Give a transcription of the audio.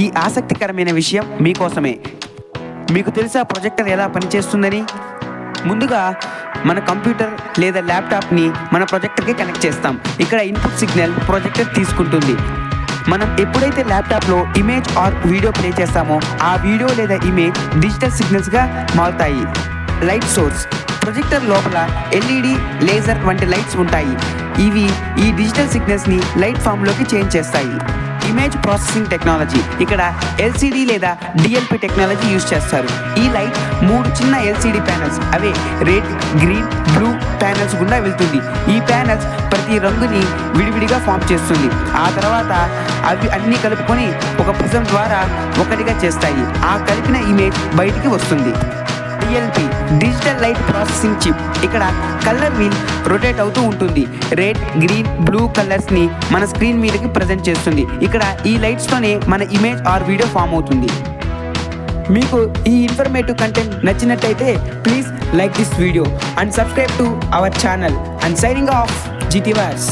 ఈ ఆసక్తికరమైన విషయం మీకోసమే. మీకు తెలుసా ప్రొజెక్టర్ ఎలా పనిచేస్తుందని? ముందుగా మన కంప్యూటర్ లేదా ల్యాప్టాప్ని మన ప్రొజెక్టర్కి కనెక్ట్ చేస్తాం. ఇక్కడ ఇన్పుట్ సిగ్నల్ ప్రొజెక్టర్ తీసుకుంటుంది. మనం ఎప్పుడైతే ల్యాప్టాప్లో ఇమేజ్ ఆర్ వీడియో ప్లే చేస్తామో ఆ వీడియో లేదా ఇమేజ్ డిజిటల్ సిగ్నల్స్గా మారుతాయి. Light source. ప్రొజెక్టర్ లోపల ఎల్ఈడి, లేజర్ వంటి లైట్స్ ఉంటాయి. ఇవి ఈ డిజిటల్ సిగ్నల్స్ని లైట్ ఫామ్లోకి చేంజ్ చేస్తాయి. Image processing technology. ఇక్కడ ఎల్సిడి లేదా డిఎల్పి టెక్నాలజీ యూజ్ చేస్తారు. ఈ లైట్ 3 చిన్న ఎల్సిడి ప్యానెల్స్, అవే రెడ్, గ్రీన్, బ్లూ ప్యానెల్స్ గుండా వెళ్తుంది. ఈ ప్యానెల్స్ ప్రతి రంగుని విడివిడిగా ఫామ్ చేస్తుంది. ఆ తర్వాత అవి అన్నీ కలుపుకొని ఒక ప్రిజం ద్వారా ఒకటిగా చేస్తాయి. ఆ కలిపిన ఇమేజ్ బయటికి వస్తుంది. DLP, digital light processing chip. ఇక్కడ కలర్ వీల్ రొటేట్ అవుతూ ఉంటుంది. రెడ్, గ్రీన్, బ్లూ కలర్స్ని మన స్క్రీన్ మీదకి ప్రజెంట్ చేస్తుంది. ఇక్కడ ఈ లైట్స్తోనే మన ఇమేజ్ ఆర్ వీడియో ఫామ్ అవుతుంది. మీకు ఈ ఇన్ఫర్మేటివ్ కంటెంట్ నచ్చినట్టయితే please like this video and subscribe to our channel. And signing off GT Wires.